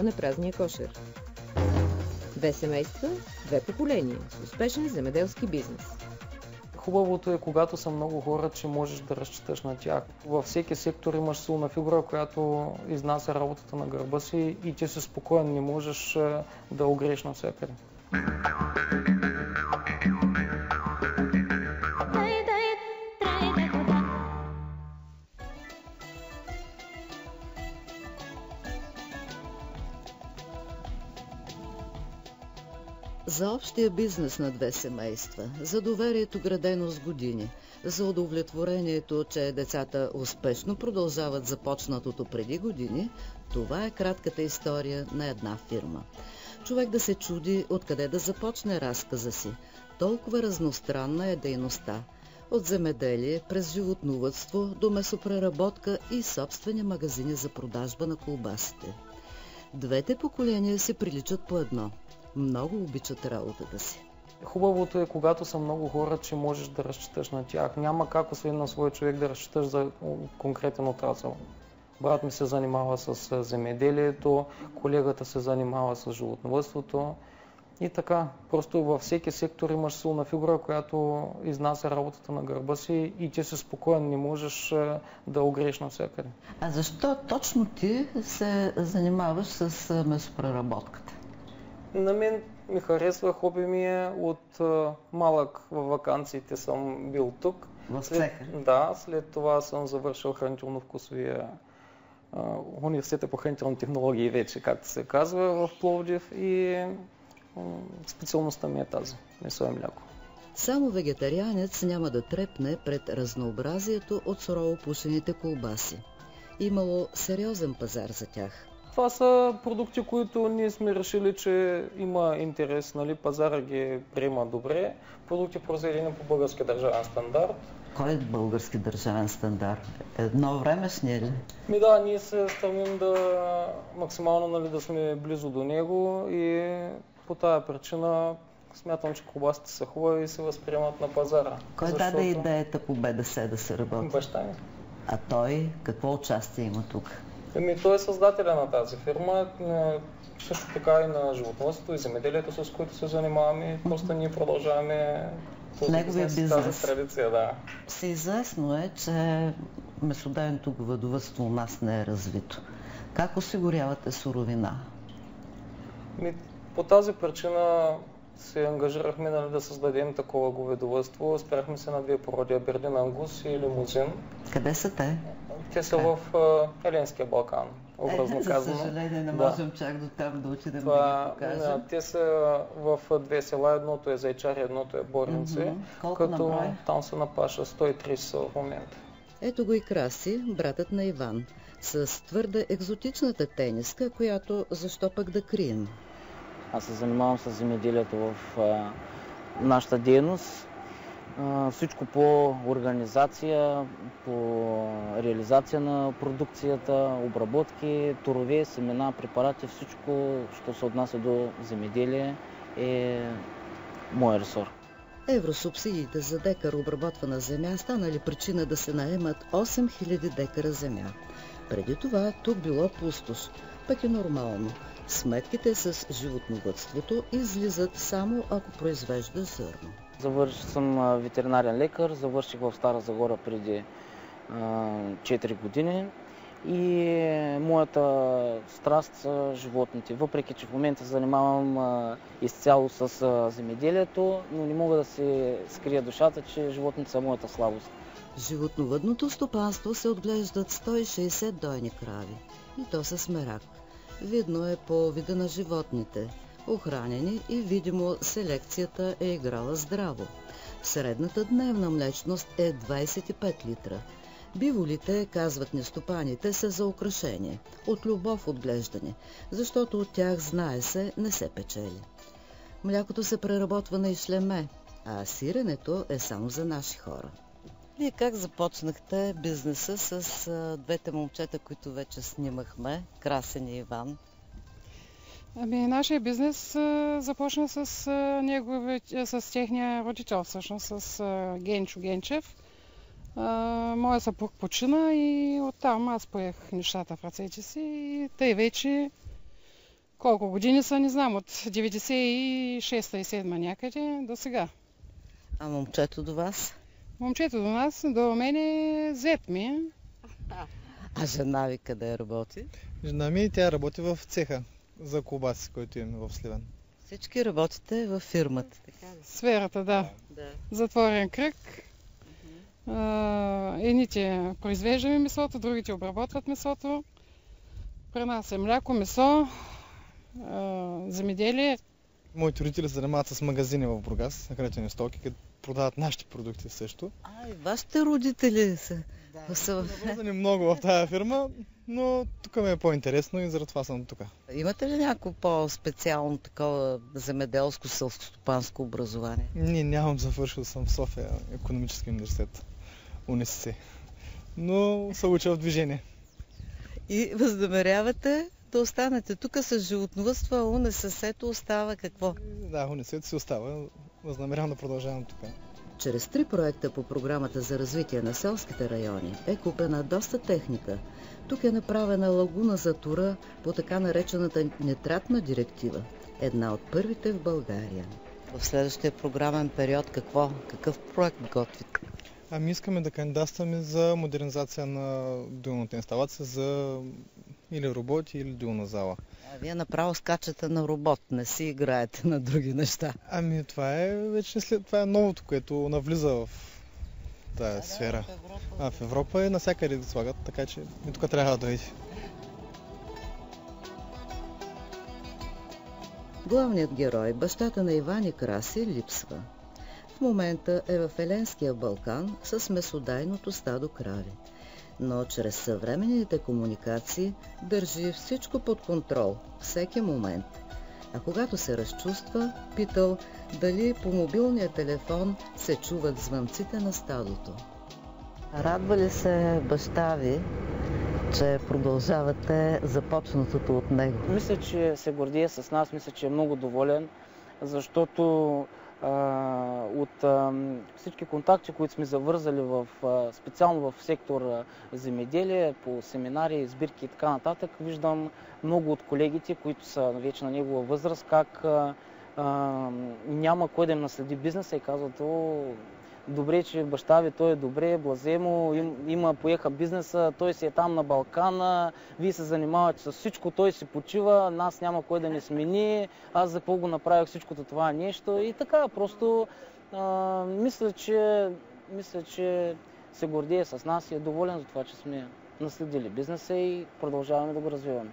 на празния кошер. Две семейства, две поколения с успешен земеделски бизнес. Хубавото е, когато са много хора, че можеш да разчиташ на тях. Във всеки сектор имаш силна фигура, която изнася работата на гърба си и ти си спокоен, не можеш да огреш навсякъде. За общия бизнес на две семейства, за доверието градено с години, за удовлетворението, че децата успешно продължават започнатото преди години, това е кратката история на една фирма. Човек да се чуди откъде да започне разказа си. Толкова разностранна е дейността. От земеделие, през животновъдство до месопреработка и собствени магазини за продажба на колбасите. Двете поколения се приличат по едно. Много обичат работата си. Хубавото е, когато са много хора, че можеш да разчиташ на тях. Няма как освен на свой човек да разчиташ за конкретен отрасъл. Брат ми се занимава с земеделието, колегата се занимава с животновъдството и така. Просто във всеки сектор имаш силна фигура, която изнася работата на гърба си и ти си спокоен, не можеш да огреш навсякъде. А защо точно ти се занимаваш с месопреработката? На мен ми харесва, хоби ми е от малък във ваканциите съм бил тук. В цеха? Да, след това съм завършил хранително-вкусовия университета по хранителни технологии вече, както се казва, в Пловдив и специалността ми е тази, месо и мляко. Само вегетарианец няма да трепне пред разнообразието от сурово пушените колбаси. Имало сериозен пазар за тях. Това са продукти, които ние сме решили, че има интерес, нали, пазара ги приема добре. Продукти произведени по български държавен стандарт. Кой е български държавен стандарт? Едно времешния ли? Да, ние се стремим да максимално, нали, да сме близо до него и по тая причина смятам, че колбасите са хубави и се възприемат на пазара. Кой даде идеята по БДС да се работи? Баща ми. А той какво участие има тук? Той е създателя на тази фирма, също така и на животновъдството и земеделието, с които се занимаваме. Просто ние продължаваме тази традиция. Да. Всеизвестно е, че месодайното говедовъдство у нас не е развито. Как осигурявате суровина? По тази причина се ангажирахме, нали, да създадем такова говедовъдство. Спряхме се на две породи, Абердин Ангус и Лимузин. Къде са те? Те са в Еленския Балкан, образно казано. За съжаление не можем чак до там да отидем да ги покажем. Те са в две села, едното е Зайчар, едното е Боринци, като там са на паша 130 са в момента. Ето го и Краси, братът на Иван, с твърде екзотичната тениска, която защо пък да крием. Аз се занимавам с земеделието в нашата дейност. Всичко по организация, по реализация на продукцията, обработки, торове, семена, препарати, всичко, що се отнася до земеделие, е мой ресор. Евросубсидиите за декар обработвана земя станали причина да се наемат 8000 декара земя. Преди това тук било пустош, пък е нормално. Сметките с животновъдството излизат само ако произвежда зърно. Завърших съм ветеринарен лекар, завърших в Стара Загора преди 4 години и моята страст са животните. Въпреки че в момента се занимавам изцяло с земеделието, но не мога да се скрия душата, че животните са моята слабост. В животновъдното стопанство се отглеждат 160 дойни крави и то с мерак. Видно е по вида на животните. Охранени и видимо селекцията е играла здраво. Средната дневна млечност е 25 литра. Биволите, казват ни стопаните, са за украшение, от любов отглеждане, защото от тях, знае се, не се печели. Млякото се преработва на ишлеме, а сиренето е само за наши хора. Вие как започнахте бизнеса с двете момчета, които вече снимахме, Красен и Иван? Нашия бизнес започна с техния родител, всъщност, с Генчо Генчев. Моя съпруг почина и оттам аз поех нещата в ръцете си и тъй вече Колко години са, не знам, от 96-та и 7 някъде до сега. А момчето до вас? Момчето до нас, до мен е зет ми. А жена ви къде работи? Жена ми, тя работи в цеха за колбаси, който имаме в Сливен. Всички работите във фирмата. Сферата, да. Затворен кръг. Едните произвеждаме месото, другите обработват месото. При нас е мляко, месо, земеделие. Моите родители се занимават с магазини в Бургас, на хранителни стоки, където продават нашите продукти също. И вашите родители са. Навързани много в тази фирма, но тук ми е по-интересно и заради това съм тук. Имате ли някакво по-специално такова земеделско селскостопанско образование? Не, нямам, завършил съм в София, икономически университет, УНСС, но се уча в движение. И възнамерявате да останете тук с животновъдство, а УНСС-то остава какво? Да, УНСС си остава, възнамерявам да продължавам тук. Чрез 3 проекта по програмата за развитие на селските райони е купена доста техника. Тук е направена лагуна за тура по така наречената нитратна директива. Една от първите в България. В следващия програмен период какъв проект готвите? Искаме да кандидатстваме за модернизация на дуалната инсталация за или роботи, или дуална зала. Вие направо скачате на робот, не си играете на други неща. Това е вече това е новото, което навлиза в тази сфера. В Европа е навсякъде да слагат, така че и тук трябва да дойде. Главният герой, бащата на Иван и Краси, липсва. В момента е в Еленския Балкан с месодайното стадо крави. Но чрез съвременните комуникации държи всичко под контрол, всеки момент. А когато се разчувства, питал дали по мобилния телефон се чуват звънците на стадото. Радва ли се баща ви, че продължавате започнатото от него? Мисля, че се гордее с нас, мисля, че е много доволен, защото от всички контакти, които сме завързали специално в сектор земеделие, по семинари, сбирки и така нататък, виждам много от колегите, които са вече на негова възраст, как няма кой да им наследи бизнеса и казват: добре, че баща ви, той е добре, блазе му, поеха бизнеса, той си е там на Балкана, вие се занимавате с всичко, той си почива, нас няма кой да ни смени, аз за какво го направих всичкото това нещо и така, просто мисля, че се гордее с нас и е доволен за това, че сме наследили бизнеса и продължаваме да го развиваме.